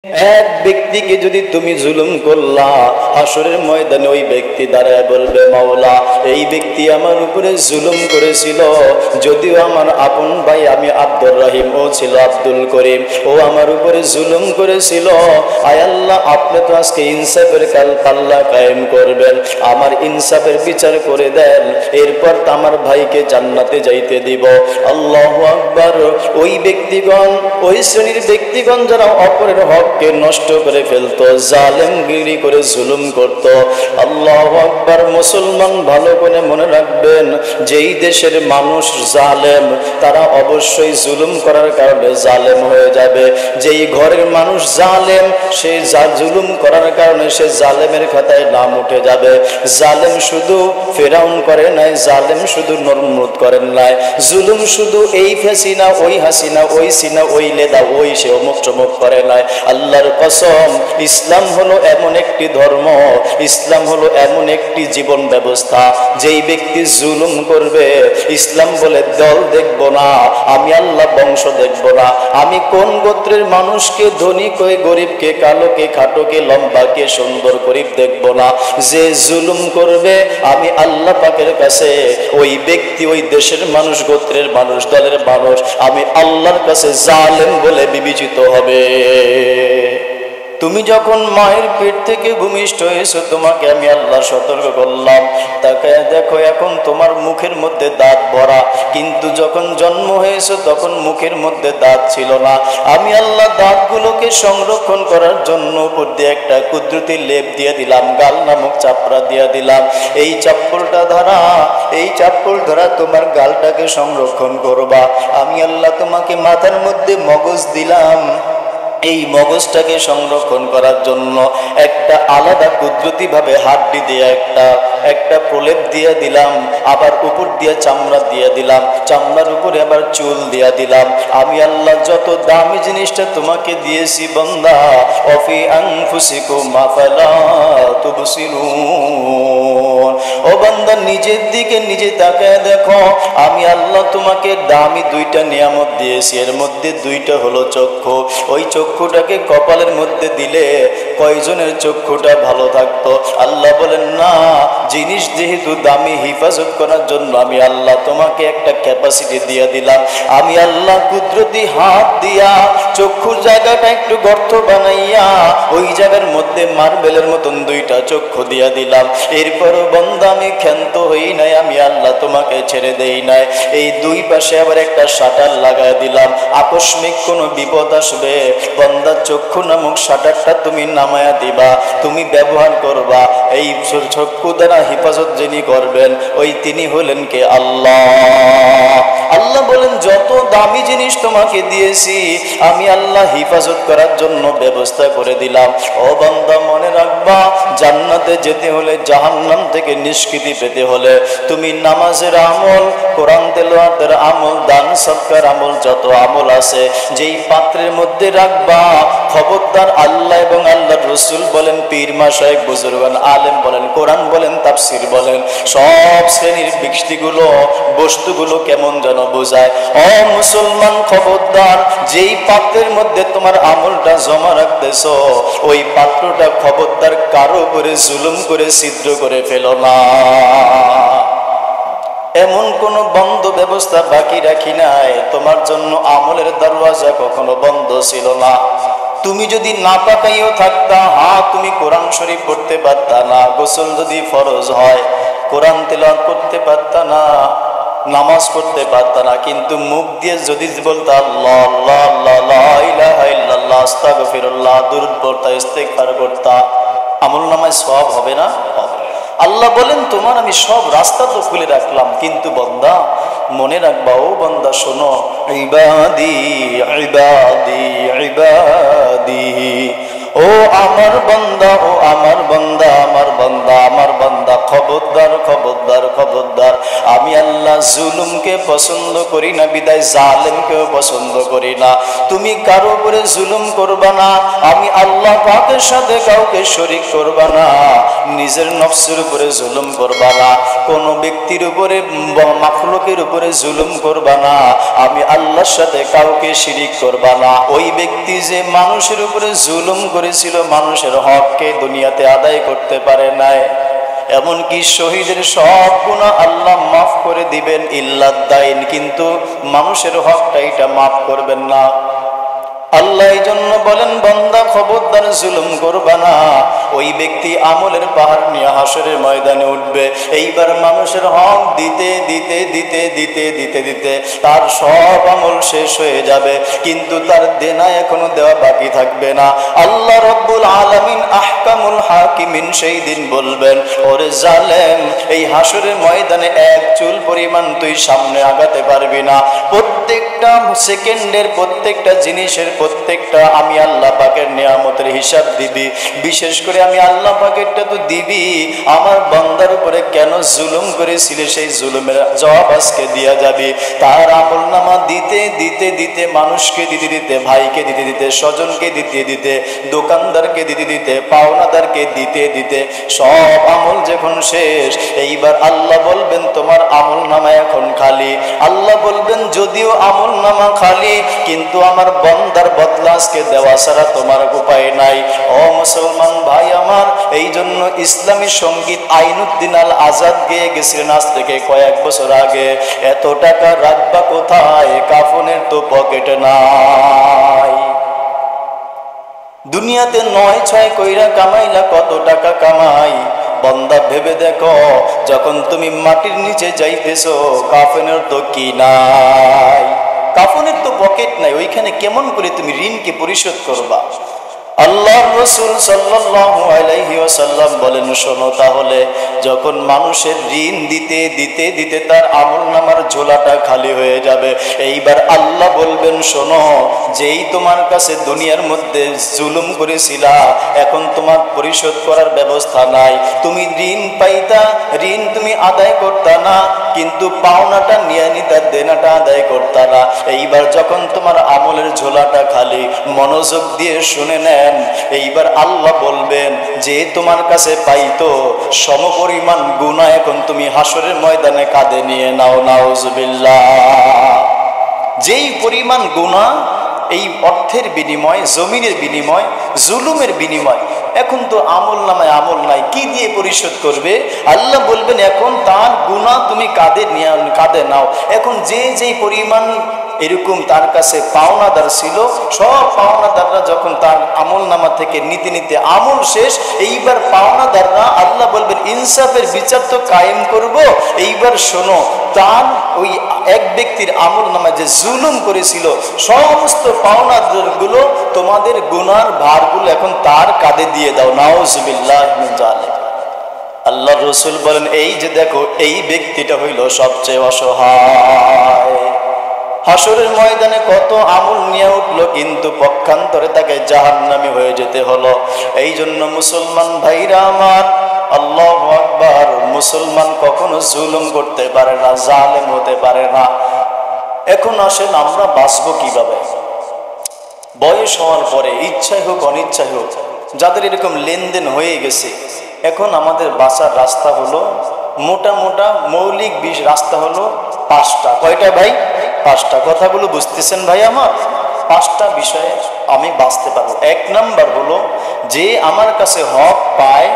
এক ব্যক্তিকে যদি তুমি জুলুম করলা, হাসরের ময়দানে ওই ব্যক্তি দাঁড়ায় বলবে, মাওলা এই ব্যক্তি আমার উপরে জুলুম করেছিল, যদিও আমার আপন ভাই আমি আব্দুর রহিম, ও ছিল আব্দুল করিম, ও আমার উপরে জুলুম করেছিল। আয় আল্লাহ, আপনি তো আজকে ইনসাফের পাল্লা কায়েম করবেন, আমার ইনসাফের বিচার করে দেন, এরপর তো আমার ভাইকে জান্নাতে যাইতে দিব। আল্লাহু আকবার। ওই ব্যক্তিগণ, ওই শ্রেণীর ব্যক্তিগণ যারা অপরের হককে নষ্ট করে ফেলতো, জালেমগিরি করে জুলুম করত, আল্লাহু আকবার। মুসলমান ভালো করে মনে রাখবেন, যেই দেশের মানুষ জালেম তারা অবশ্যই জুলুম করার কারণে জালেম হয়ে যাবে। যেই ঘরের মানুষ জালেম, সে জুলুম করার কারণে সে জালেমের খাতায় নাম উঠে যাবে। জালেম শুধু ফেরাউন করে নাই, জালেম শুধু নমরুদ করেন নাই, জুলুম শুধু এই হাসিনা ওই হাসিনা, ওই সিনা ওই লেদা ওই সে অমুক চমুক করে নাই। আল্লাহর কসম, ইসলাম হলো এমন একটি ধর্ম, ইসলাম হলো এমন একটি জীবন ব্যবস্থা, যেই ব্যক্তি জুলুম করবে, ইসলাম বলে দল দেখবো না, আমি আল্লাহ বংশ দেখবো না, আমি কোন গোত্রের মানুষকে, ধনী কে গরিবকে, কালোকে খাটোকে লম্বাকে সুন্দর গরিব দেখবো না, যে জুলুম করবে আমি আল্লাহ পাকের কাছে ওই ব্যক্তি, ওই দেশের মানুষ, গোত্রের মানুষ, দলের মানুষ, আমি আল্লাহর কাছে জালেম বলে বিবেচিত হবে। তুমি যখন মায়ের পেট থেকে ভূমিষ্ঠ হয়েছো, তোমাকে আমি আল্লাহ সতর্ক করলাম, তাকায় দেখো এখন তোমার মুখের মধ্যে দাঁত ভরা, কিন্তু যখন জন্ম হয়েছো তখন মুখের মধ্যে দাঁত ছিল না। আমি আল্লাহ দাঁতগুলোকে সংরক্ষণ করার জন্য উপর দিয়ে একটা কুদরতি লেপ দিয়ে দিলাম, গাল নামক চাপড়া দিয়ে দিলাম। এই চাপ্পলটা ধরা, এই চাপ্পল ধরা তোমার গালটাকে সংরক্ষণ করবা। আমি আল্লাহ তোমাকে মাথার মধ্যে মগজ দিলাম, এই মগজটাকে সংরক্ষণ করার জন্য একটা আলাদা কুদরতি ভাবে হাড্ডি দিয়ে একটা প্রলেপ দিয়ে দিলাম, আবার উপর দিয়ে চামড়া দিয়ে দিলাম, চামড়ার উপরে আবার চুল দিয়ে দিলাম। আমি আল্লাহ যত দামি জিনিসটা তোমাকে দিয়েছি বান্দা, অফি আনফুসিকুম আফালা তুবসিরুন, ও বান্দা নিজের দিকে নিজে তাকায় দেখো, আমি আল্লাহ তোমাকে দামি দুইটা নিয়ামত দিয়েছি, এর মধ্যে দুইটা হলো চক্ষু। ওই চক্ষুটাকে কপালের মধ্যে দিলে কয়জনের চক্ষুটা ভালো থাকতো? আল্লাহ বলেন না, জিনিস যেহেতু দামি, হিফাজত করার জন্য আমি আল্লাহ তোমাকে একটা ক্যাপাসিটি দিয়ে দিলাম। আমি আল্লাহ কুদরতি হাত দিয়া চক্ষুর জায়গাটা একটু গর্ত বানাইয়া ওই জায়গার মধ্যে মার্বেলের মতন দুইটা চক্ষু দিয়া দিলাম। এরপরও বন্দা আমি ক্ষান্ত হই নাই, আমি আল্লাহ তোমাকে ছেড়ে দেই নাই। এই দুই পাশে আবার একটা শাটার লাগাই দিলাম, আকস্মিক কোনো বিপদ আসবে, বন্দা চক্ষু নামক শাটারটা তুমি নামায়া দিবা, তুমি ব্যবহার করবা। এই চক্ষু দ্বারা হিফাজত যিনি করবেন, ওই তিনি হলেন কে? আল্লাহ। আল্লাহ বলেন যত দামি জিনিস তোমাকে দিয়েছি আমি আল্লাহ হিফাজত করার জন্য ব্যবস্থা করে দিলাম। ও বান্দা মনে রাখবা, জান্নাতে যেতে হলে, জাহান্নাম থেকে নিষ্কৃতি পেতে হলে তুমি নামাজের আমল, কোরআন তেলাওয়াতের আমল, দান সদকার আমল, যত আমল আছে যেই পাত্রের মধ্যে রাখবা, খবরদার আল্লাহ এবং আল্লাহর রাসূল বলেন, পীর মাশায়েখ বুজুর্গান আলেম বলেন, কোরআন বলেন, তাফসীর বলেন, সব শ্রেণীর ব্যক্তিগুলো বস্তুগুলো কেমন যেন বোঝায়। ও মুসলমান খবরদার, যেই পাত্রের মধ্যে তোমার আমলটা জমা রাখতেছো, ওই পাত্রটা খবরদার কারো উপরে জুলুম করে ছিদ্র করে ফেলো না। এমন কোন বন্ধ ব্যবস্থা বাকি রাখি নাই, তোমার জন্য আমলের দরওয়াজা কখনো বন্ধ ছিল না। তুমি যদি না পাকাইও থাকতা, তুমি কোরআন শরীফ পড়তে পারতা না, গোসল যদি ফরজ হয় কোরআন তেলাওয়াত করতে পারতা না, নামাজ পড়তে পারতা না, কিন্তু মুখ দিয়ে যদি বলতা আল্লাহ আল্লাহ আল্লাহ লা ইলাহা ইল্লাল্লাহ আস্তাগফিরুল্লাহ, দুরূদ পড়তা, ইস্তিগফার করতা, আমলনামায় সওয়াব হবে না? হবে। আল্লাহ বলেন তোমার আমি সব রাস্তা তো খুলে রাখলাম, কিন্তু বান্দা মনে রাখবা, ও বান্দা শোনো, ইবাদি ইবাদি ইবাদি, ও আমার বান্দা, ও আমার বান্দা, আমার বান্দা, আমার বান্দা, খবরদার খবরদার খবরদার, আমি আল্লাহ জুলুমকে পছন্দ করি না, বিদায় জালেমকেও পছন্দ করি না। তুমি কারো উপরে জুলুম করবা না, আমি আল্লাহ আল্লাহ পাকের সাথে কাউকে শরীক করবা না, নিজের নফসের উপরে জুলুম করবা না, কোন ব্যক্তির উপরে মাখলুকের উপরে জুলুম করবা না, আমি আল্লাহর সাথে কাউকে শিরিক করবা না। ওই ব্যক্তি যে মানুষের উপরে জুলুম করেছিল, মানুষের হককে দুনিয়াতে আদায় করতে পারে নাই, এমনকি শহীদের সব গুনাহ আল্লাহ মাফ করে দিবেন ইল্লাদ দাইন, কিন্তু মানুষের হকটা এটা মাফ করবেন না। আল্লাহ এই জন্য বলেন, বান্দা খবরদার জুলুম করবা না। ওই ব্যক্তি আমলের পাহাড় নিয়ে হাসরের ময়দানে উঠবে। এইবার মানুষের হক দিতে দিতে দিতে দিতে দিতে দিতে তার সব আমল শেষ হয়ে যাবে, কিন্তু তার দেনা এখনো দেওয়া বাকি থাকবে না। আল্লাহ রব্বুল আলামিন আহকামুল হাকিমিন সেই দিন বলবেন, ওরে জালেম, এই হাসরের ময়দানে এক চুল পরিমাণ তুই সামনে আগাতে পারবি না। প্রত্যেকটা সেকেন্ডের প্রত্যেকটা জিনিসের প্রত্যেকটা আমি আল্লাহ পাকের নিয়ামতের হিসাব দিবি। বিশেষ করে আমি আল্লাহ পাকেরটা তো দিবি, আমার বান্দার উপরে কেন জুলুম করেছিলে সেই জুলুমের জবাব আজকে দিয়া যাবি। তার আমলনামা দিতে দিতে দিতে, মানুষকে দিতে দিতে, ভাইকে দিতে দিতে, স্বজনকে দিতে দিতে, দোকানদারকে দিতে দিতে, পাওনাদারকে দিতে দিতে সব আমল যখন শেষ, এইবার আল্লাহ বলবেন তোমার আমলনামা এখন খালি। আল্লাহ বলবেন যদিও আমলনামা খালি, কিন্তু আমার বান্দার বদলা আজকে দেওয়া ছাড়া তোমার উপায় নাই। ও মুসলমান ভাই আমার, এই জন্য ইসলামী সঙ্গীত আইনুদ্দিন আল আজাদ গেয়ে গেছিলেন আজ থেকে কয়েক বছর আগে, এত টাকা রাখবা কোথায়, কাফনের তো পকেটে নাই। দুনিয়াতে ৯-৬ কইরা কামাইলা কত টাকা কামাই, বান্দা ভেবে দেখো, যখন তুমি মাটির নিচে যাইতেছো কাফনের তো কি নাই, কাফনের তো পকেট নাই, ওইখানে কেমন করে তুমি ঋণকে পরিশোধ করবা? আল্লাহর রাসূল সাল্লাল্লাহু আলাইহি ওয়াসাল্লাম বলেন, শোনো তাহলে, যখন মানুষের ঋণ দিতে দিতে দিতে তার আমলনামার ঝোলাটা খালি হয়ে যাবে, এইবার আল্লাহ বলবেন, শোনো, যেই তোমার কাছে দুনিয়ার মধ্যে জুলুম করেছিলা, এখন তোমার পরিশোধ করার ব্যবস্থা নাই, তুমি ঋণ পাইতা, ঋণ তুমি আদায় করতা না, কিন্তু পাওনাটা নিয়ে নিতা, দেনাটা আদায় করতা না। এইবার যখন তোমার আমলের ঝোলাটা খালি, মনোযোগ দিয়ে শুনে নেন, এইবার আল্লাহ বলবেন, যে তোমার কাছে পাইতো সমপরিমাণ গুনাহ এখন তুমি হাসরের ময়দানে কাঁধে নিয়ে নাও। নাউজুবিল্লাহ। যেই পরিমাণ গুনাহ এই অর্থের বিনিময়, জমিনের বিনিময়, জুলুমের বিনিময়, এখন তো আমল নামায় আমল নাই, কি দিয়ে পরিশোধ করবে? আল্লাহ বলবেন, এখন তার গুনাহ তুমি কাঁধে নাও। এখন যেই পরিমাণ এরকম তার কাছে পাওনাদার ছিল, সব পাওনাদাররা যখন তার আমল নামা থেকে নিতে নিতে আমল শেষ, এইবার পাওনাদাররা আল্লাহ বলবেন, ইনসাফের বিচার তো কায়েম করব। এইবার শোনো, তার ওই এক ব্যক্তির আমল নামা যে জুলুম করেছিল, সমস্ত পাওনাদারগুলো তোমাদের গুনার ভারগুলো এখন তার কাঁধে দিয়ে দাও। নাউজুবিল্লাহ মিন যালিক। আল্লাহর রাসূল বলেন, এই যে দেখো, এই ব্যক্তিটা হইল সবচেয়ে অসহায়। হাসরের ময়দানে কত আমল নিয়ে উঠলো, কিন্তু পক্ষান্তরে তাকে জাহান্নামী হয়ে যেতে হলো। এই জন্য মুসলমান ভাইরা আমার, আল্লাহু আকবার, মুসলমান কখনো জুলুম করতে পারে না, জালেম হতে পারে না। এখন আসেন, আমরা বাঁচবো কিভাবে? বয়স হওয়ার পরে, ইচ্ছাই হোক অনিচ্ছাই হোক, যাদের এরকম লেনদেন হয়ে গেছে, এখন আমাদের বাঁচার রাস্তা হলো মোটা মোটা মৌলিক রাস্তা হলো 5টা। কয়টা ভাই? 5টা। কথাগুলো বুঝতেছেন ভাই আমার? 5টা বিষয়ে আমি বাঁচতে পারবো। 1 নাম্বার হলো, যে আমার কাছে হক পায়,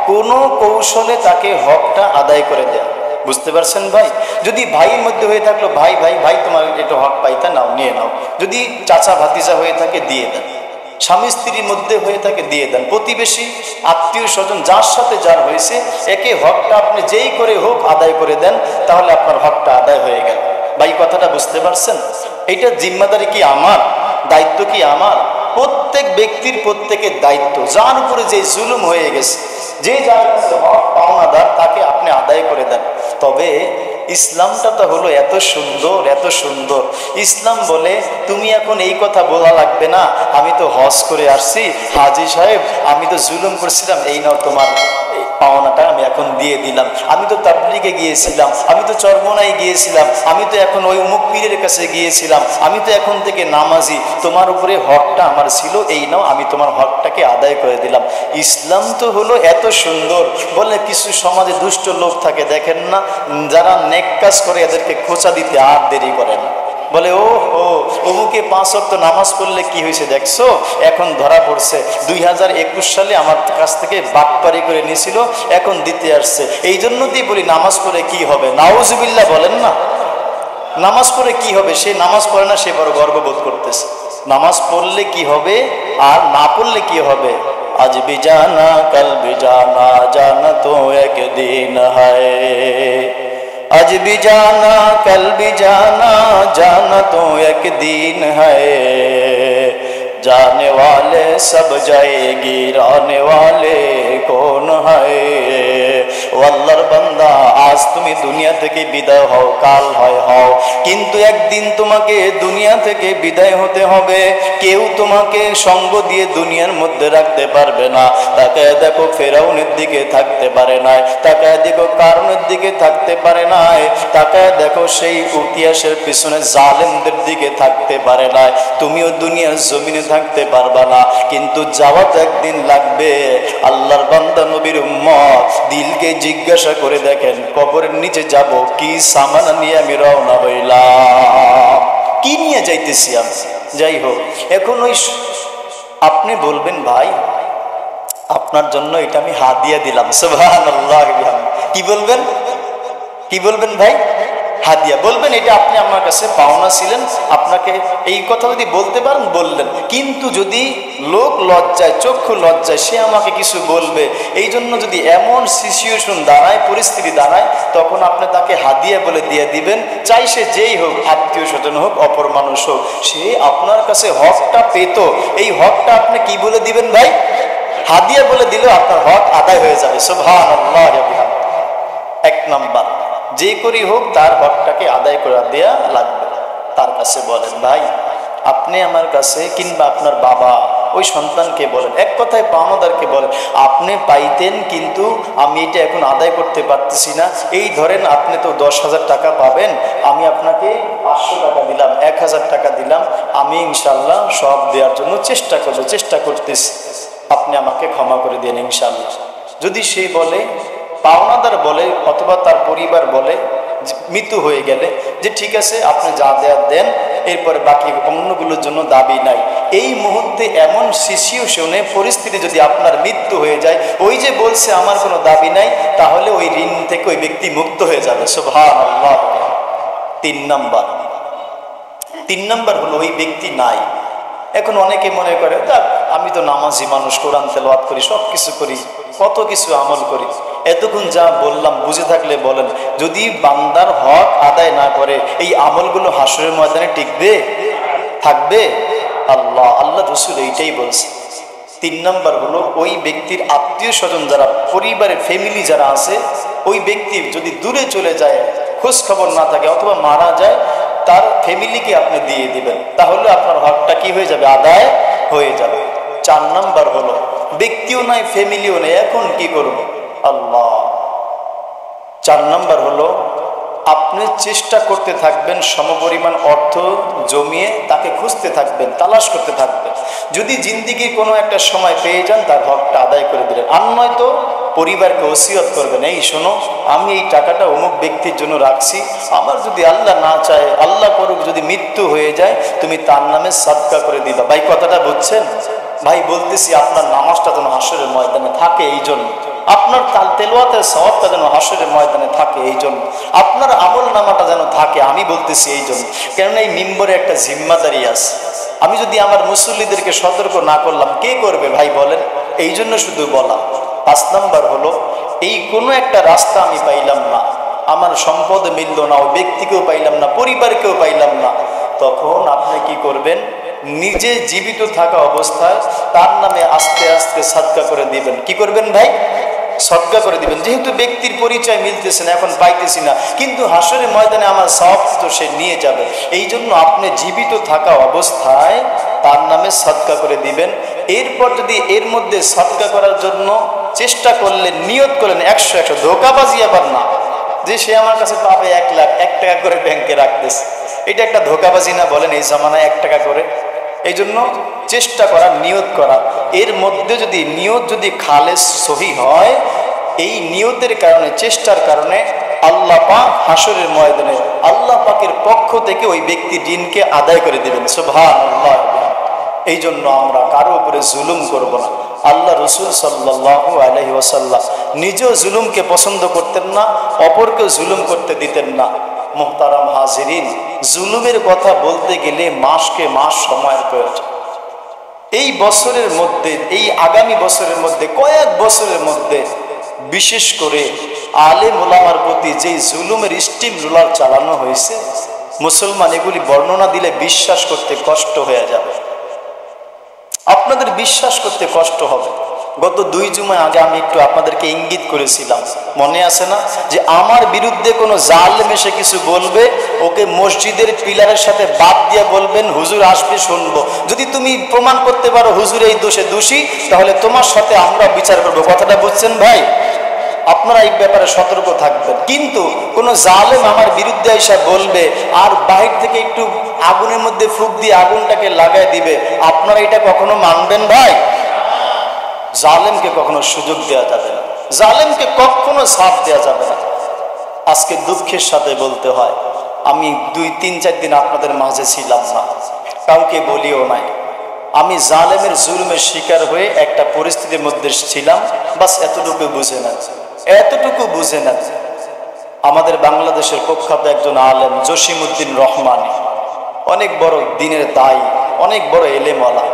কোনো কৌশলে তাকে হকটা আদায় করে দেয়া। বুঝতে পারছেন ভাই? যদি ভাইয়ের মধ্যে হয়ে থাকলো, ভাই ভাই ভাই তোমার একটু হক পাইতা, নাও, নিয়ে নাও। যদি চাচা ভাতিজা হয়ে থাকে, দিয়ে দেন। স্বামী স্ত্রীর মধ্যে হয়ে থাকে, দিয়ে দেন। প্রতিবেশী, আত্মীয় স্বজন, যার সাথে যার হয়েছে, একে হকটা আপনি যেই করে হোক আদায় করে দেন, তাহলে আপনার হকটা আদায় হয়ে গেল। ভাই কথাটা বুঝতে পারছেন? এইটা জিম্মাদারি কি আমার? দায়িত্ব কি আমার? প্রত্যেক ব্যক্তির প্রত্যেকের দায়িত্ব। যার উপরে যে জুলুম হয়ে গেছে, যে যার কাছে হক পাওনাদার, তাকে আপনি আদায় করে দেন। তবে ইসলামটা তো হলো এত সুন্দর, এত সুন্দর। ইসলাম বলে, তুমি এখন এই কথা বলা লাগবে না, আমি তো হজ করে আসছি, হাজী সাহেব আমি তো জুলুম করছিলাম, এই নাও তোমার পাওনাটা আমি এখন এখন দিয়ে দিলাম, আমি তো তাবলিগে গিয়েছিলাম, আমি তো চরমনায় গিয়েছিলাম, আমি তো এখন ওই অমুক পীরের কাছে গিয়েছিলাম, আমি তো এখন থেকে নামাজি, তোমার উপরে হকটা আমার ছিল, এই নাও আমি তোমার হকটাকে আদায় করে দিলাম। ইসলাম তো হলো এত সুন্দর। বলে কিছু সমাজে দুষ্ট লোক থাকে, দেখেন না, যারা নেক কাজ করে এদেরকে খোঁচা দিতে আর দেরি করে না। বলে ও অমুকে 5 ওয়াক্ত নামাজ পড়লে কি হয়েছে দেখছো, এখন ধরা পড়ছে, 2021 সালে আমার কাছ থেকে বাটপারি করে নিয়েছিল, এখন দিতে আসছে। এই জন্যই বলি নামাজ পড়ে কি হবে, নাউজুবিল্লাহ বলেন না। নামাজ পড়ে কি হবে, সে নামাজ পড়ে না, সে বড় গর্ববোধ করতেছে। নামাজ পড়লে কি হবে আর না পড়লে কি হবে, আজ ভি জানা কাল ভি জানা, জানা তো একদিন হায়। आज भी जाना कल भी जाना, जाना तो एक दिन है। जाने वाले सब जाएगी, रहने वाले कौन है। ও আল্লাহর বান্দা, আজ তুমি দুনিয়া থেকে বিদায় হও, কাল হয় হও, কিন্তু একদিন তোমাকে দুনিয়া থেকে বিদায় হতে হবে। কেউ তোমাকে সঙ্গ দিয়ে দুনিয়ার মধ্যে রাখতে পারবে না। তাকায় দেখো ফেরাউনের দিকে থাকতে পারে নাই, তাকায় দেখো কারণের দিকে থাকতে পারে নাই, তাকায় দেখো সেই ইতিহাসের পিছনে জালেমদের দিকে থাকতে পারে নাই। তুমিও দুনিয়ার জমিনে থাকতে পারবা না, কিন্তু যাওয়া তো একদিন লাগবে। আল্লাহর বান্দা নবীর উম্মত, দিলকে জিজ্ঞাসা করে দেখেন, কবরের নিচে যাব, কি সামান নিয়ে আমি রওনা হইলাম, কি নিয়ে যাইতেছি আমি। যাই হোক, এখন ওই আপনি বলবেন ভাই আপনার জন্য এটা আমি হাদিয়া দিলাম, সুবহানাল্লাহ। কি বলবেন, কি বলবেন ভাই, হাদিয়া বলবেন, এটা আপনি আমার কাছে পাওনা ছিলেন, আপনাকে এই কথা যদি বলতে পারেন বললেন। কিন্তু যদি লোক লজ্জায়, চক্ষু লজ্জায় সে আমাকে কিছু বলবে, এই জন্য যদি এমন সিচুয়েশন দাঁড়ায়, পরিস্থিতি দাঁড়ায়, তখন আপনি তাকে হাদিয়া বলে দিয়ে দিবেন। চাই সে যেই হোক, আত্মীয় স্বজন হোক, অপর মানুষ হোক, সে আপনার কাছে হকটা পেত, এই হকটা আপনি কি বলে দিবেন ভাই, হাদিয়া বলে দিলেও আপনার হক আদায় হয়ে যাবে। সুবহানাল্লাহ। এক নাম্বার, যে করি হোক তার হকটাকে আদায় করে দেয়া লাগবে। তার কাছে বলেন, ভাই আপনি আমার কাছে, কিংবা আপনার বাবা ওই সন্তানকে বলেন, এক কথায় পাওনাদারকে বলেন, আপনি পাইতেন কিন্তু আমি এটা এখন আদায় করতে পারতেছি না। এই ধরেন আপনি তো 10,000 টাকা পাবেন, আমি আপনাকে 500 টাকা দিলাম, 1000 টাকা দিলাম, আমি ইনশাল্লাহ সব দেওয়ার জন্য চেষ্টা করতেছি, আপনি আমাকে ক্ষমা করে দেন ইনশাল্লাহ। যদি সে বলে, পাওনাদার বলে অথবা তার পরিবার বলে মৃত্যু হয়ে গেলে, যে ঠিক আছে আপনি যা দেয়ার দেন, এরপরে বাকি অন্যগুলোর জন্য দাবি নাই। এই মুহূর্তে এমন সিচুয়েশনে, পরিস্থিতি যদি আপনার মৃত্যু হয়ে যায়, ওই যে বলছে আমার কোনো দাবি নাই, তাহলে ওই ঋণ থেকে ওই ব্যক্তি মুক্ত হয়ে যাবে। সুবহানাল্লাহ। 3 নাম্বার হলো ওই ব্যক্তি নাই। এখন অনেকে মনে করে, আমি তো নামাজি মানুষ, কোরআন তেলাওয়াত করি, সব কিছু করি, কত কিছু আমল করি, এতক্ষণ যা বললাম বুঝে থাকলে বলেন, যদি বান্দার হক আদায় না করে এই আমলগুলো হাসরের ময়দানে টিকবে, থাকবে? আল্লাহ রসুল এইটাই বলছে। 3 নাম্বার হলো ওই ব্যক্তির আত্মীয় স্বজন যারা, পরিবারের ফ্যামিলি যারা আছে, ওই ব্যক্তির যদি দূরে চলে যায়, খোঁজ খবর না থাকে, অথবা মারা যায়, তার ফ্যামিলিকে আপনি দিয়ে দিবেন, তাহলে আপনার হকটা কি হয়ে যাবে, আদায় হয়ে যাবে। 4 নাম্বার হলো ব্যক্তিও নাই, ফ্যামিলিও নেই, এখন কি করব, আল্লাহ। 4 নাম্বার হলো আপনি চেষ্টা করতে থাকবেন, সমপরিমাণ অর্থ জমিয়ে তাকে খুঁজতে থাকবেন, তালাশ করতে থাকবেন। যদি জিন্দিগির কোনো একটা সময় পেয়ে যান, তার হকটা আদায় করে দিলেন। আর নয়তো পরিবারকে ওসিয়ত করবেন, এই শোনো, আমি এই টাকাটা অমুক ব্যক্তির জন্য রাখছি, আমার যদি আল্লাহ না চায়, আল্লাহ করুক, যদি মৃত্যু হয়ে যায়, তুমি তার নামে সাদকা করে দিবা। ভাই কথাটা বুঝছেন? ভাই বলতেছি, আপনার নামাজটা যেন হাসরের ময়দানে থাকে, এই জন্য আপনার তেলাওয়াতের সওয়াবটা যেন হাসরের ময়দানে থাকে, এই জন্য আপনার আমল নামাটা যেন থাকে, আমি বলতেছি এই জন্য। কেননা এই মিম্বরে একটা জিম্মাদারি আছে, আমি যদি আমার মুসল্লিদেরকে সতর্ক না করলাম, কে করবে ভাই বলেন? এই জন্য শুধু বলা। 5 নাম্বার হলো, এই কোনো একটা রাস্তা আমি পাইলাম না, আমার সম্পদ মিলল না, ওই ব্যক্তিকেও পাইলাম না, পরিবারকেও পাইলাম না, তখন আপনি কি করবেন? নিজে জীবিত থাকা অবস্থায় তার নামে আস্তে আস্তে সাদকা করে দিবেন। কি করবেন ভাই? সদকা করে দিবেন। যেহেতু ব্যক্তির পরিচয় মিলতেছে না, এখন পাইতেছি না, কিন্তু হাসরের ময়দানে আমার সওয়াব তো সে নিয়ে যাবে। এই জন্য আপনি জীবিত থাকা অবস্থায় তার নামে সদকা করে দিবেন। এরপর যদি এর মধ্যে সদকা করার জন্য চেষ্টা করলেন, নিয়ত করলেন 100 ধোঁকাবাজি আবার না, যে সে আমার কাছে পাবে 1 লাখ, 1 টাকা করে ব্যাংকে রাখতেছে, এটা একটা ধোঁকাবাজি না বলেন এই জামানায় 1 টাকা করে? এই জন্য চেষ্টা করা, নিয়ত করা। এর মধ্যে যদি নিয়ত যদি খালেস সহি হয়, এই নিয়তের কারণে, চেষ্টার কারণে আল্লাহ পাক হাসরের ময়দানে আল্লাহ পাকের পক্ষ থেকে ওই ব্যক্তি ঋণকে আদায় করে দিবেন। সুবহানাল্লাহ। এই জন্য আমরা কারো উপরে জুলুম করব না। আল্লাহ রসুল সাল্লাল্লাহু আলাইহি ওয়াসাল্লাম নিজেও জুলুমকে পছন্দ করতেন না, অপরকেও জুলুম করতে দিতেন না। মুহতারাম হাজিরিন, জুলুমের কথা বলতে গেলে মাসকে মাস সময়ের প্রয়োজন। এই বছরের মধ্যে, এই আগামী বছরের মধ্যে, কয়েক বছরের মধ্যে বিশেষ করে আলেম ওলামার প্রতি যেই জুলুমের স্টিম রোলার চালানো হয়েছে, মুসলমান এগুলি বর্ণনা দিলে বিশ্বাস করতে কষ্ট হয়ে যাবে। আপনাদের বিশ্বাস করতে কষ্ট হবে। গত 2 জুমায় আগে আমি একটু আপনাদেরকে ইঙ্গিত করেছিলাম, মনে আছে না, যে আমার বিরুদ্ধে কোনো জালেম এসে কিছু বলবে, ওকে মসজিদের পিলারের সাথে বাদ দিয়ে বলবেন হুজুর আসবে শুনবো, যদি তুমি প্রমাণ করতে পারো হুজুর এই দোষে দোষী, তাহলে তোমার সাথে আমরা বিচার করবো। কথাটা বুঝছেন ভাই? আপনারা এই ব্যাপারে সতর্ক থাকবেন। কিন্তু কোনো জালেম আমার বিরুদ্ধে এসে বলবে আর বাহির থেকে একটু আগুনের মধ্যে ফুঁক দিয়ে আগুনটাকে লাগাই দিবে, আপনারা এটা কখনো মানবেন ভাই? জালেমকে কখনো সুযোগ দেওয়া যাবে না, জালেমকে কখনো ছাড় দেওয়া যাবে না। আজকে দুঃখের সাথে বলতে হয়, আমি 2-3-4 দিন আপনাদের মাঝে ছিলাম না, কাউকে বলিও নাই। আমি জালেমের জুলুমের শিকার হয়ে একটা পরিস্থিতির মধ্যে ছিলাম, বাস এতটুকু বুঝে নেন, এতটুকু বুঝে নেন। আমাদের বাংলাদেশের প্রখ্যাত একজন আলেম জসিমউদ্দিন রহমানী, অনেক বড় দ্বীনের দায়ী, অনেক বড় এলেমওয়ালা,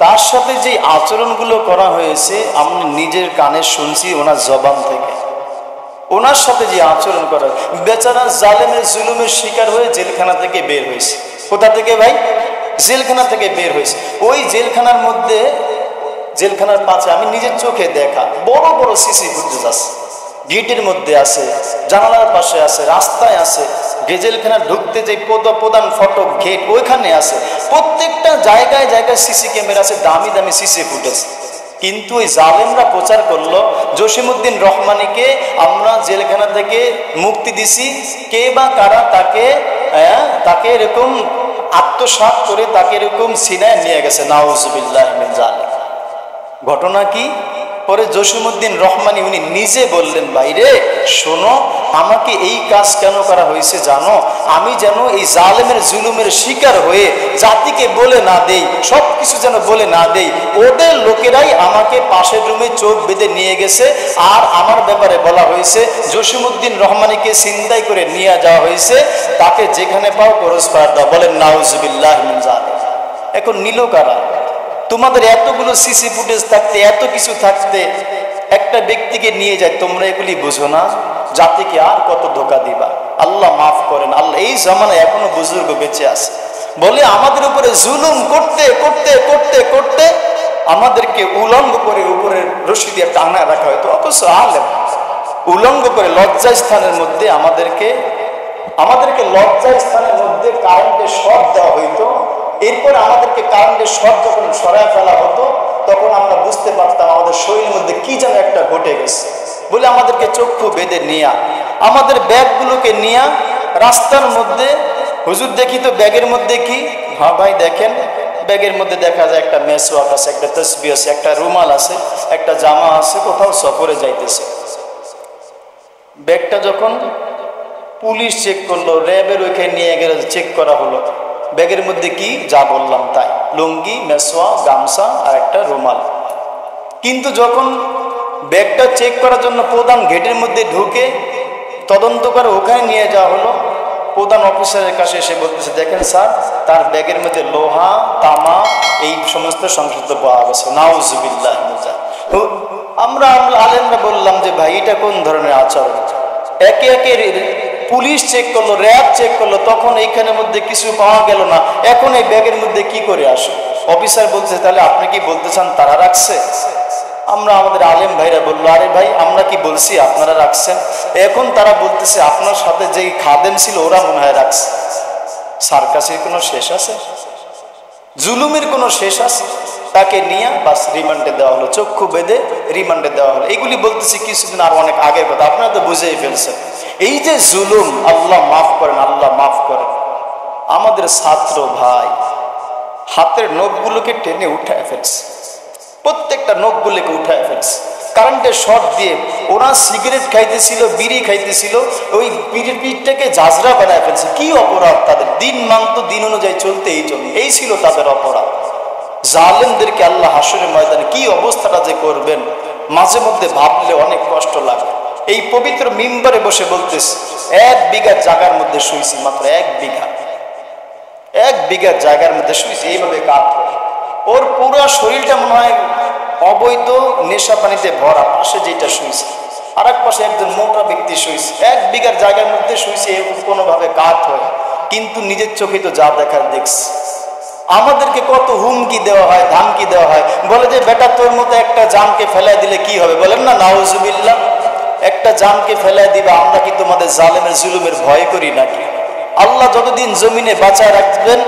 তার সাথে যে আচরণগুলো করা হয়েছে আমি নিজের কানে শুনছি ওনার জবান থেকে। ওনার সাথে যে আচরণ করা, বেচারা জালেমের জুলুমের শিকার হয়ে জেলখানা থেকে বের হয়েছে। কোথা থেকে ভাই? জেলখানা থেকে বের হয়েছে। ওই জেলখানার মধ্যে, জেলখানার পাশে আমি নিজের চোখে দেখা বড় বড় সিসি ফুটেজ আছে, গেটের মধ্যে আছে, জানালার পাশে আছে, রাস্তায় আছে, জেলখানা ঢুকতে যে প্রধান ফটক গেট ওইখানে আছে, প্রত্যেকটা জায়গায় জায়গায় সিসি ক্যামেরা আছে, দামি দামি সিসি ফুটেজ। কিন্তু ওই জালেমরা প্রচার করলো জসিমউদ্দিন রহমানীকে আমরা জেলখানা থেকে মুক্তি দিছি, কে বা কারা তাকে এরকম আত্মসাৎ করে তাকে এরকম সিনায় নিয়ে গেছে। নাউজুবিল্লাহ মিন যালিক। ঘটনা কি? পরে জসিমউদ্দিন রহমানী উনি নিজে বললেন, ভাইরে শোনো, আমাকে এই কাজ কেন করা হয়েছে জানো? আমি যেন এই জালেমের জুলুমের শিকার হয়ে জাতিকে বলে না দেই, সব কিছু যেন বলে না দেই। ওদের লোকেরাই আমাকে পাশের রুমে চোখ বেঁধে নিয়ে গেছে, আর আমার ব্যাপারে বলা হয়েছে জসিমউদ্দিন রহমানীকে ছিনতাই করে নিয়ে যাওয়া হয়েছে, তাকে যেখানে পাও খরচ করার দাও। বলেন নাউজুবিল্লাহ মিন যালিক। এখন নিল কারা? তোমাদের এতগুলো সিসি ফুটেজ থাকতে, এত কিছু থাকতে একটা ব্যক্তিকে নিয়ে যায়, তোমরা এগুলি বুঝো না? জাতিকে আর কত ধোঁকা দিবা? আল্লাহ মাফ করেন। আল্লাহ এই জামানায় এখনো বুজুর্গ বেঁচে আছে, বলে আমাদের উপরে জুলুম করতে করতে করতে করতে আমাদেরকে উলঙ্গ করে উপরে রশি দিয়ে টানা রাখা হয়তো, অথচ আলেম উলঙ্গ করে লজ্জা স্থানের মধ্যে আমাদেরকে লজ্জা স্থানের মধ্যে কারেন্টের শর্ট দেওয়া হইতো। এরপর আমাদেরকে কারেন্টের শর্ট যখন সরায় ফেলা হতো, তখন আমরা বুঝতে পারতাম আমাদের শরীরের মধ্যে কি যেন একটা ঘটে গেছে। বলে আমাদেরকে চক্ষু বেঁধে নিয়ে আমাদের ব্যাগগুলোকে নিয়ে রাস্তার মধ্যে, হুজুর দেখি তো ব্যাগের মধ্যে কি? হ্যাঁ ভাই দেখেন, ব্যাগের মধ্যে দেখা যায় একটা মেসওয়াক আছে, একটা তসবিহ আছে, একটা রুমাল আছে, একটা জামা আছে, কোথাও সফরে যাইতেছে। ব্যাগটা যখন পুলিশ চেক করলো, র্যাবের ওইখানে নিয়ে গেলে চেক করা হলো, ব্যাগের মধ্যে কি? যা বললাম তাই, লুঙ্গি, মেসোয়া, গামছা আর একটা রুমাল। কিন্তু যখন ব্যাগটা চেক করার জন্য প্রধান গেটের মধ্যে ঢুকে তদন্ত করে ওখানে নিয়ে যাওয়া হলো, প্রধান অফিসারের কাছে এসে বলতেছে, দেখেন স্যার, তার ব্যাগের মধ্যে লোহা, তামা এই সমস্ত সংযুক্ত পাওয়া গেছে। নাউজুবিল্লাহ। আমরা আলেমরা বললাম যে ভাই এটা কোন ধরনের আচরণ? একে একে পুলিশ চেক করলো, র্যাব চেক করলো, তখন এইখানের মধ্যে কিছু পাওয়া গেল না। এখন এই ব্যাগের মধ্যে কি করে আসে? অফিসার বলছে, তাহলে আপনি কি বলতে চান তারা রাখছে? আমরা আমাদের আলেম ভাইরা বললো, আরে ভাই আমরা কি বলছি আপনারা রাখছেন? এখন তারা বলতেছে আপনার সাথে যেই খাদেম ছিল ওরা মনে হয় রাখছে। সার্কাসের কোনো শেষ আছে? জুলুমের কোনো শেষ আছে? তাকে নিয়ে বাস রিমান্ডে দেওয়া হলো, চক্ষু বেঁধে রিমান্ডে দেওয়া হলো। এইগুলি বলতেছি কিছুদিন আর অনেক আগের কথা, আপনারা তো বুঝেই ফেলছেন। এই যে জুলুম, আল্লাহ মাফ করেন, আল্লাহ মাফ করেন। আমাদের ছাত্র ভাই হাতের নখগুলোকে টেনে উঠায় ফেলছে, প্রত্যেকটা নখগুলোকে উঠায় ফেলছে কারেন্টের শর্ট দিয়ে। ওরা সিগারেট খাইতেছিল, বিড়ি খাইতেছিল, ওই বিড়ির পিঠটাকে জাজরা বানায় ফেলছে। কি অপরাধ তাদের? দিন মানত দিন অনুযায়ী চলতে এই জন্য, এই ছিল তাদের অপরাধ। জালেমদেরকে আল্লাহ হাসরের ময়দানে কি অবস্থাটা যে করবেন, মাঝে মধ্যে ভাবলে অনেক কষ্ট লাগে। এই পবিত্র মিম্বারে বসে বলতেছি, 1 বিঘা জায়গার মধ্যে শুয়েছি, মাত্র 1 বিঘা জায়গার মধ্যে শুয়েছি, এইভাবে কাজ করে। ওর পুরো শরীরটা মনে হয় অবৈধ নেশা পানিতে ভরা। পাশে যেটা শুয়েছে, আর এক পাশে একজন মোটা ব্যক্তি শুয়েছে। 1 বিঘার জায়গার মধ্যে শুয়েছে, এরকম কোনোভাবে কাজ হয়, কিন্তু নিজের চোখে তো যা দেখার দেখছে। আমাদেরকে কত হুমকি দেওয়া হয়, ধামকি দেওয়া হয়, বলে যে বেটা তোর মতো একটা জানকে ফেলাই দিলে কি হবে, বলেন না নাউজুবিল্লাহ। একটা জানকে ফেলাই দিবা, আমরা কি তোমাদের জালেমের জুলুমের ভয় করি নাকি? আল্লাহ যতদিন জমিনে বাঁচায় রাখবেন,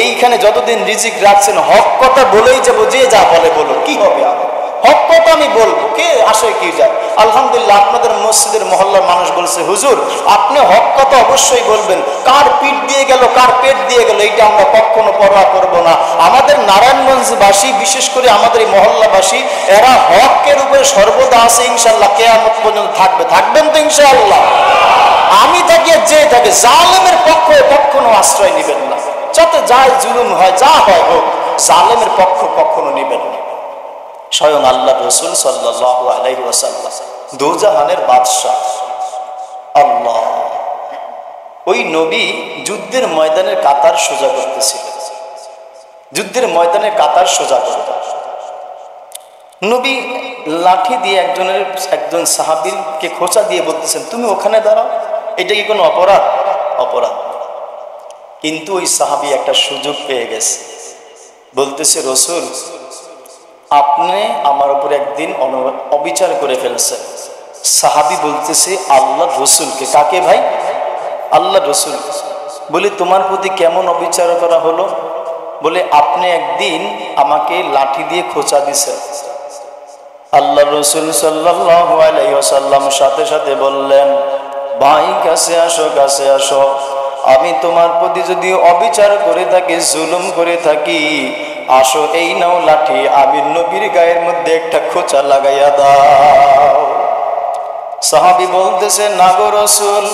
এইখানে যতদিন রিজিক রাখছেন, হক কথা বলেই যাবো, যে যা বলে বলো, কি হবে? হক কথা আমি বলবো, কে আসে কি যায়। আলহামদুলিল্লাহ আপনাদের মসজিদের মহল্লার মানুষ বলছে, হুজুর আপনি হক কথা অবশ্যই বলবেন, কার পিঠ দিয়ে গেল কার পেট দিয়ে গেল এইটা আমরা কখনো পরোয়া করবো না। আমাদের নারায়ণগঞ্জবাসী, বিশেষ করে আমাদের এই মহল্লাবাসী, এরা হকের উপরে সর্বদা আছে, ইনশাল্লাহ কিয়ামত পর্যন্ত থাকবেন তো ইনশাআল্লাহ। আমি থাকি আর যে থাকে, জালেমের পক্ষে কখনো আশ্রয় নেবেন না। যত যায় জুলুম হয়, যা হয় হোক, জালেমের পক্ষ কখনো নেবেন না। স্বয়ং আল্লাহ রাসূল সাল্লাল্লাহু আলাইহি ওয়াসাল্লাম, দোজাহানের বাদশা আল্লাহ, ওই নবী যুদ্ধের ময়দানের কাতার সোজা করতেছিলেন। যুদ্ধের ময়দানের কাতার সোজা করতেন নবী। লাঠি দিয়ে একজন সাহাবীকে খোঁচা দিয়ে বলতেছেন, তুমি ওখানে দাঁড়াও। এটা কি কোনো অপরাধ? অপরাধ। কিন্তু ওই সাহাবী একটা সুযোগ পেয়ে গেছে, বলতেছে, রাসূল আপনি আমার উপরে একদিন অবিচার করে ফেলছেন। সাহাবী বলতেছে, আল্লাহ রসুলকে। কাকে ভাই? আল্লাহ রসুল। বলে তোমার প্রতি কেমন অবিচার করা হলো? বলে আপনি একদিন আমাকে লাঠি দিয়ে খোঁচা দিছেন। আল্লাহ রসুল সাল্লাল্লাহু আলাইহি ওয়াসাল্লাম সাথে সাথে বললেন, ভাই কাছে আসো, কাছে আসো। আমি তোমার প্রতি যদি অবিচার করে থাকি, জুলুম করে থাকি, আসো এই নাও লাঠি, আমি নবীর গায়ের মধ্যে একটা খোঁচা লাগাইয়া দাও। সাহাবী বলতেছে, না গো রাসূল,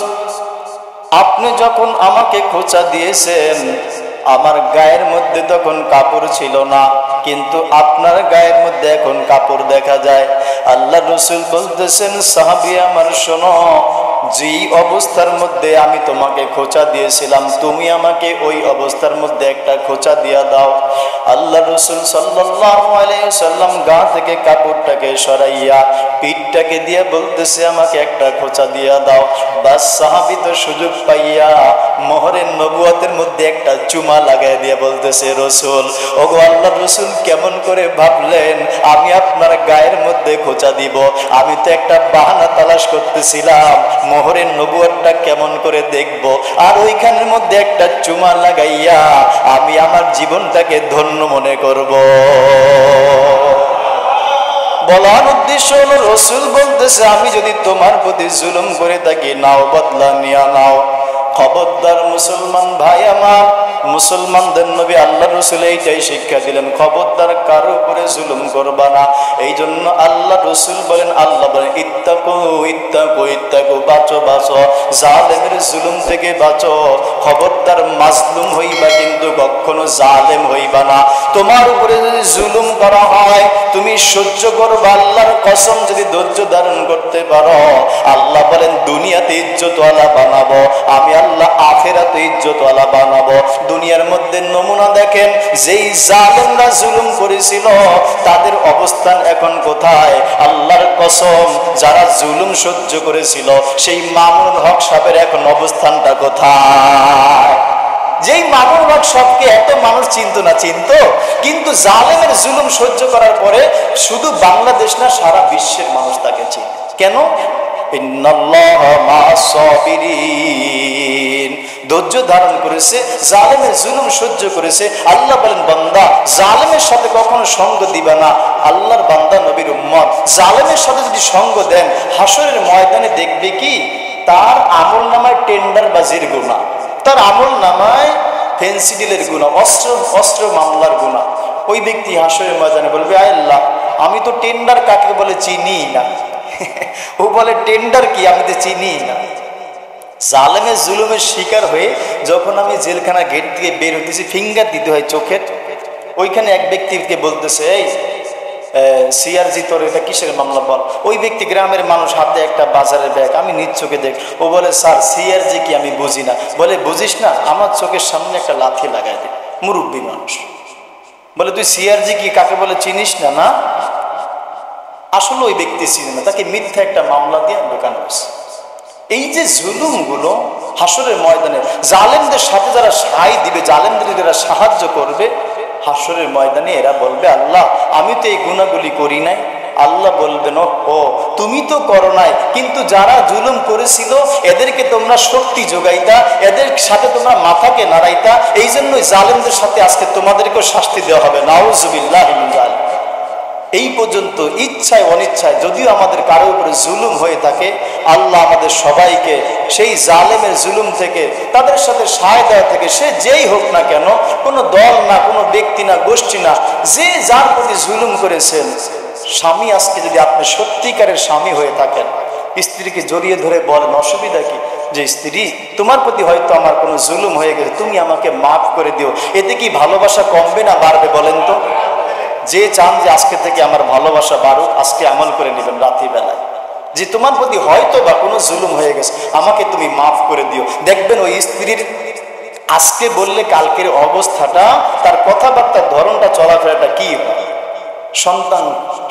আপনি যখন আমাকে খোঁচা দিয়েছেন আমার গায়ের মধ্যে তখন কাপড় ছিল না, কিন্তু আপনার গায়ের মধ্যে এখন কাপড় দেখা যায়। আল্লাহ রাসূল বলতেছেন, সাহাবী আমার শোনো, যে অবস্থার মধ্যে আমি তোমাকে খোঁচা দিয়েছিলাম, তুমি আমাকে ওই অবস্থার মধ্যে একটা খোঁচা দিয়া দাও। আল্লাহ রাসূল সাল্লাল্লাহু আলাইহি ওয়াসাল্লাম গা থেকে কাপড়টাকে সরাইয়া পিঠটাকে দিয়ে বলতেছে, আমাকে একটা খোঁচা দিয়া দাও। বাস সাহাবী তো সুযোগ পাইয়া মোহরের নবুয়তের মধ্যে একটা চুমা লাগাই দিয়ে বলতেছে, রাসূল, ওগো আল্লাহর রাসূল, কেমন করে ভাবলেন আমি আপনার গায়ের মধ্যে খোঁচা দিব? আমি তো একটা বাহানা তালাশ করতেছিলাম, মোহরের নবুয়তটা কেমন করে দেখব, আর ওইখানের মধ্যে একটা চুমা লাগাইয়া আমি আমার জীবনটাকে ধন্য মনে করব। বলার উদ্দেশ্য হলো, রাসূল বলতেছে, আমি যদি তোমার প্রতি জুলুম করে থাকি, নাও বদলা নিয়া নাও। খবরদার মুসলমান ভাই আমার, মুসলমানদের নবী আল্লাহ রাসূল এইটাই শিক্ষা দিলেন, খবরদার কারো উপরে জুলুম করবা না। এই জন্য আল্লাহ রাসূল বলেন, আল্লাহ বলেন, ইত্তাকু ইত্তাকু ইত্তাকু, বাঁচো বাঁচো, জালেমের জুলুম থেকে বাঁচো। খবরদার মাজলুম হইবা, কিন্তু কখনো জালেম হইবা না। তোমার উপরে যদি জুলুম করা হয় তুমি সহ্য করবা, আল্লাহর কসম যদি ধৈর্য ধারণ করতে পারো, আল্লাহ বলেন দুনিয়াতে ইজ্জতওয়ালা বানাবো, আমি আল্লাহ আখিরাতে ইজ্জতওয়ালা বানাবো। দুনিয়ার মধ্যে নমুনা দেখেন, যেই জালেমরা জুলুম করেছিল তাদের অবস্থান এখন কোথায়? আল্লাহর কসম, যারা জুলুম সহ্য করেছিল সেই মামুনুল হক সাহেবের এখন অবস্থানটা কোথায়? যেই মামুনুল হক সবকে এত মানুষ চিনত না, চিনত, কিন্তু জালেমের জুলুম সহ্য করার পরে শুধু বাংলাদেশ না সারা বিশ্বের মানুষ তাকে চিনে। কেন? ইন্নাল্লাহা মা'আস সাবিরিন, ধৈর্য ধারণ করেছে, জালেমের জুলুম সহ্য করেছে। আল্লাহ বলেন, বান্দা জালেমের সাথে কখনো সঙ্গ দিবা না। আল্লাহর বান্দা নবীর উম্মত জালেমের সাথে যদি সঙ্গ দেন, হাসরের ময়দানে দেখবে কি তার আমল নামায় টেন্ডারবাজির গুনাহ, তার আমল নামায় ফেন্সিডিলের গুনাহ, অস্ত্র মামলার গুনাহ। ওই ব্যক্তি হাসরের ময়দানে বলবে, আয় আল্লাহ, আমি তো টেন্ডার কাকে বলে চিনি না। ও বলে, টেন্ডার কি, আমি তো চিনি না। জালেমের জুলুমের শিকার হয়ে যখন আমি জেলখানা গেট থেকে বের হতেছি, ফিঙ্গার দিতে হয় চোখের, ওইখানে এক ব্যক্তিকে বলতেছে, এই সিআরজি তোর এটা কিসের মামলা বল। ওই ব্যক্তি গ্রামের মানুষ, হাতে একটা বাজারের ব্যাগ, আমি নিজ চোখে দেখ। ও বলে, স্যার সিআরজি কি আমি বুঝি না। বলে, বুঝিস না, আমার চোখের সামনে একটা লাথি লাগাই দে। মুরব্বী মানুষ বলে, তুই সিআরজি কি কাকে বলে চিনিস না? না, আসলে ওই ব্যক্তি চিনে না, তাকে মিথ্যা একটা মামলা দিয়ে ঢোকানো হয়েছে। এই যে জুলুমগুলো হাসরের ময়দানে জালেমদের সাথে যারা সাই দিবে, জালেমদের যারা সাহায্য করবে, হাসরের ময়দানে এরা বলবে, আল্লাহ আমি তো এই গুনাহগুলি করি নাই। আল্লাহ বলবেন, ও তুমি তো করো নাই, কিন্তু যারা জুলুম করেছিল এদেরকে তোমরা শক্তি যোগাইতা, এদের সাথে তোমরা মাথাকে নাড়াইতা, এই জন্যই জালেমদের সাথে আজকে তোমাদেরকেও শাস্তি দেওয়া হবে। নাউজুবিল্লাহ মিন যালিক। এই পর্যন্ত ইচ্ছায় অনিচ্ছায় যদিও আমাদের কারো উপরে জুলুম হয়ে থাকে, আল্লাহ আমাদের সবাইকে সেই জালেমের জুলুম থেকে, তাদের সাথে সায় দেওয়া থেকে, সে যেই হোক না কেন, কোনো দল না, কোনো ব্যক্তি না, গোষ্ঠী না, যে যার প্রতি জুলুম করেছেন। স্বামী, আজকে যদি আপনি সত্যিকারের স্বামী হয়ে থাকেন, স্ত্রীকে জড়িয়ে ধরে বলেন, অসুবিধা কি, যে স্ত্রী তোমার প্রতি হয়তো আমার কোনো জুলুম হয়ে গেছে, তুমি আমাকে মাফ করে দিও। এতে কি ভালোবাসা কমবে না বাড়বে বলেন তো? যে চান যে আজকে থেকে আমার ভালোবাসা বাড়ুক, আজকে আমল করে নেবেন রাত্রিবেলায়, যে তোমার প্রতি হয়তো বা কোনো জুলুম হয়ে গেছে, আমাকে তুমি মাফ করে দিও। দেখবেন ওই স্ত্রীর আজকে বললে কালকের অবস্থাটা, তার কথাবার্তার ধরনটা, চলাফেরাটা কি হয়।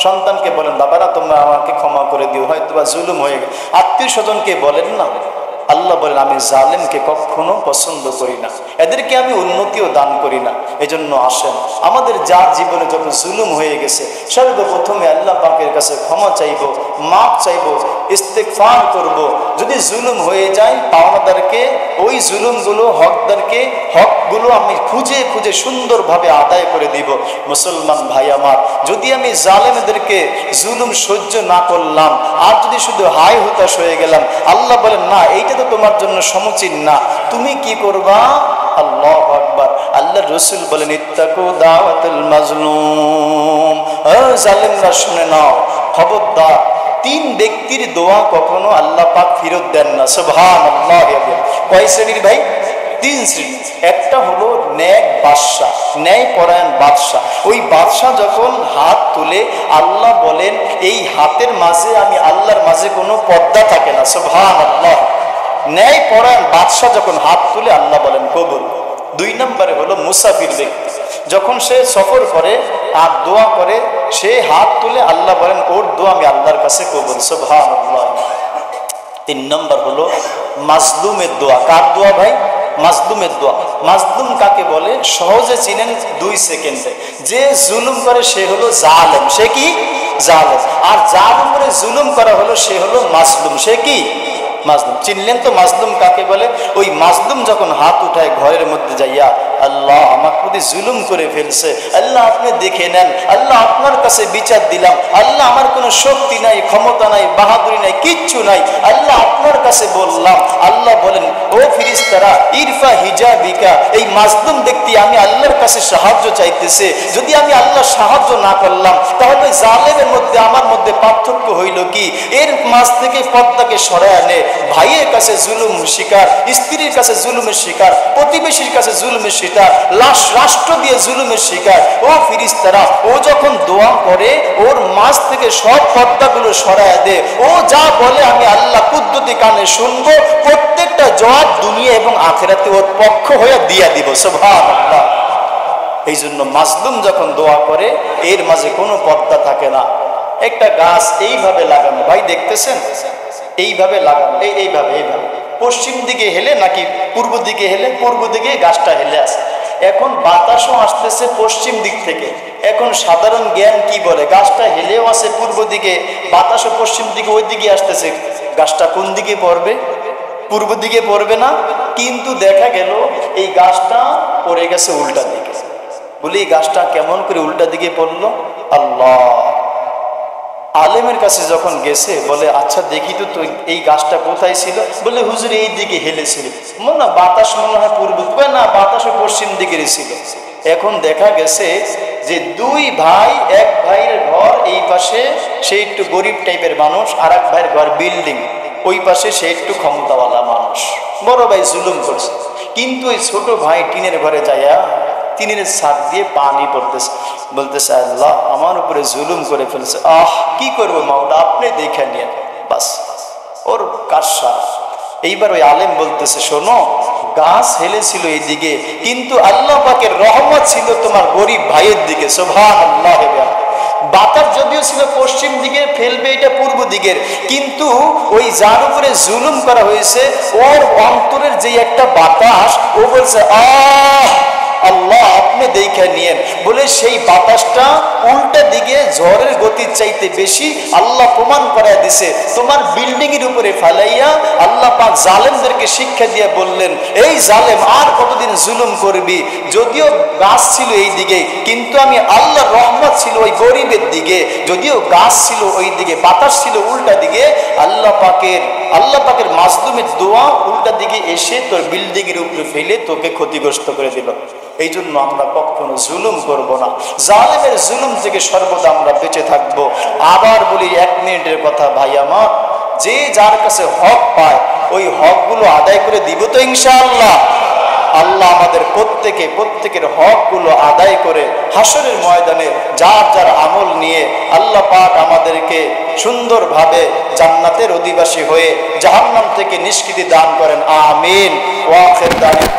সন্তানকে বলেন, বাবারা তোমরা আমাকে ক্ষমা করে দিও, হয়তো বা জুলুম হয়ে গেছে। আত্মীয় স্বজনকে বলেন না। আল্লাহ বলেন, আমি জালেমকে কখনো পছন্দ করি না, এদেরকে আমি উন্নতিও দান করি না। এজন্য আসেন, আমাদের যার জীবনে যত জুলুম হয়ে গেছে, সর্বপ্রথমে আল্লাহ পাকের কাছে ক্ষমা চাইব, মাফ চাইব, ইস্তেগফার করব। যদি জুলুম হয়ে যায়, পাওনাদারকে, ওই জুলুমগুলো, হকগুলো আমি খুঁজে খুঁজে সুন্দরভাবে আদায় করে দিব। মুসলমান ভাই আমার, যদি আমি জালেমদেরকে জুলুম সহ্য না করলাম, আর যদি শুধু হাই হুতাশ হয়ে গেলাম, আল্লাহ বলেন, না, এইটা তো তোমার জন্য সমীচীন না। তুমি কি করবা? আল্লাহু আকবার। আল্লাহর রাসূল বলেন, ইত্তাকু দাওয়াতুল মাজলুম। জালেমরা শুনে নাও, খবরদার, তিন ব্যক্তির দোয়া কখনো আল্লাহ পাক ফেরত দেন না। সুবহানাল্লাহ। কয় শ্রেণীর ভাই? তিন শ্রেণী। একটা হলো নেক বাদশাহ, ন্যায় পরায়ণ বাদশাহ। ওই বাদশাহ যখন হাত তুলে, আল্লাহ বলেন, এই হাতের মাঝে আমি আল্লাহর মাঝে কোনো পর্দা থাকে না। সুবহানাল্লাহ। ন্যায় পরায়ণ বাদশাহ যখন হাত তুলে, আল্লাহ বলেন কবুল। দুই নম্বরে হলো মুসাফির ব্যক্তি, যখন সে সফর করে আর দোয়া করে, সে হাত তুলে, আল্লাহ বলেন ওর দোয়া আমি আল্লাহর কাছে কবুল। সুবহানাল্লাহ। তিন নম্বর হলো মাজলুমের দোয়া। কার দোয়া ভাই? মাজলুমের দোয়া। মাজলুম কাকে বলে? সহজে চিনেন 2 সেকেন্ডে। যে জুলুম করে সে হলো জালেম। সে কি? জালেম। আর যার উপরে জুলুম করা হলো সে হলো মাজলুম। সে কি? মাজলুম। চিনলেন তো মাজলুম কাকে বলে? ওই মাজলুম যখন হাত উঠায় ঘরের মধ্যে যাইয়া, আল্লাহ আমার প্রতি জুলুম করে ফেলছে, আল্লাহ আপনি দেখে নেন, আল্লাহ আপনার কাছে বিচার দিলাম, আল্লাহ আমার কোনো শক্তি নাই, ক্ষমতা নাই, বাহাদুরি নাই, কিচ্ছু নাই, আল্লাহ আপনার কাছে বললাম। আল্লাহ বলেন, ও ফিরিস্তারা, ইরফা হিজাবিকা। এই মাজলুম ব্যক্তি আমি আল্লাহর কাছে সাহায্য চাইতেছে। যদি আমি আল্লাহ সাহায্য না করলাম, তাহলে জালেমের মধ্যে আমার মধ্যে পার্থক্য হইল কি? এর মাঝ থেকে পর্দাকে সরায় আনে। ভাইয়ের কাছে জুলুম শিকার, স্ত্রীর কাছে জুলুমের শিকার, প্রতিবেশীর কাছে জুলুমের শিকার, রাষ্ট্র দিয়ে জুলুমের শিকার। ও ফিরিস্তারা, ও যখন দোয়া করে, ওর মাঝ থেকে সব পর্দাগুলো সরায় দে। ও যা বলে আমি আল্লাহ কুদ্দুতি কানে শুনবো, প্রত্যেকটা জবাব দুনিয়া এবং আখিরাতে ওর পক্ষ হয়ে দিয়া দিব। সুবহানাল্লাহ। এই জন্য মাজলুম যখন দোয়া করে, এর মাঝে কোনো পর্দা থাকে না। একটা গাছ এইভাবে লাগানো, ভাই দেখতেছেন, এইভাবে লাগানো, এইভাবে পশ্চিম দিকে হেলে নাকি পূর্ব দিকে হেলে? পূর্ব দিকে গাছটা হেলে আছে। এখন বাতাসও আসতেছে পশ্চিম দিক থেকে। এখন সাধারণ জ্ঞান কি বলে? গাছটা হেলেও আছে পূর্ব দিকে, বাতাসও পশ্চিম দিকে, ওই দিকে আসতেছে, গাছটা কোন দিকে পড়বে? পূর্ব দিকে পড়বে না? কিন্তু দেখা গেল এই গাছটা পড়ে গেছে উল্টা দিকে। বলি এই গাছটা কেমন করে উল্টা দিকে পড়লো? আল্লাহ! আলেমের কাছে যখন গেছে, বলে আচ্ছা দেখি তো তো এই গাছটা কোথায় ছিল? বলে হুজুর এই দিকে হেলেছিল। না বাতাস মনে হয় পূর্ব, না বাতাসও পশ্চিম দিকের ছিল। এখন দেখা গেছে যে দুই ভাই, এক ভাইয়ের ঘর এই পাশে, সে একটু গরিব টাইপের মানুষ, আর এক ভাইয়ের ঘর বিল্ডিং, ওই পাশে সে একটু ক্ষমতাওয়ালা মানুষ। বড় ভাই জুলুম করছে, কিন্তু ওই ছোট ভাই টিনের ঘরে যাইয়া টিনের ছাদ দিয়ে পানি পড়তেছে, বলতেছে আল্লাহ আমার উপরে জুলুম করে ফেলছে, কি করবো মাওলা আপনি দেখে নিয়েন, বাস ওর কাজা। এইবার ওই আলেম বলতেছে শোনো, গাছ হেলেছিল এই দিকে, কিন্তু আল্লাহ পাকের রহমত ছিল তোমার গরিব ভাইয়ের দিকে। সুবহানাল্লাহ। বাতাস যদিও ছিল পশ্চিম দিকে, ফেলবে এটা পূর্ব দিকের, কিন্তু ওই যার উপরে জুলুম করা হয়েছে ওর অন্তরের যে একটা বাতাস, ও বলছে আল্লাহ আপনি দেখে নিয়েন, বলে সেই বাতাসটা উল্টা দিকে ঝড়ের গতির চাইতে বেশি আল্লাহ প্রমাণ করায় দিছে। তোমার বিল্ডিং এর উপরে ফেলাইয়া আল্লাহ পাক জালেমদেরকে শিক্ষা দিয়ে বললেন, এই জালেম আর কতদিন জুলুম করবি? যদিও গাছ ছিল এই দিকে, কিন্তু আমি আল্লাহর রহমত ছিল ওই গরিবের দিকে। যদিও গাছ ছিল ওই দিকে, বাতাস ছিল উল্টা দিকে, আল্লাহ পাকের মাজলুমের দোয়া উল্টা দিকে এসে তোর বিল্ডিং এর উপরে ফেলে তোকে ক্ষতিগ্রস্ত করে দিল। এই জন্য আমরা কখনো জুলুম করব না, জালেমের জুলুম থেকে সর্বদা আমরা বেঁচে থাকবো। আবার বলি 1 মিনিটের কথা ভাই আমার, যে যার কাছে হক পায় ওই হকগুলো আদায় করে দিব তো ইনশাআল্লাহ। আল্লাহ আমাদের প্রত্যেকের হকগুলো আদায় করে হাসরের ময়দানে যার যার আমল নিয়ে আল্লাহ পাক আমাদেরকে সুন্দরভাবে জান্নাতের অধিবাসী হয়ে জাহান্নাম থেকে নিষ্কৃতি দান করেন। আমিন। ওয়া আখির দাওয়ানা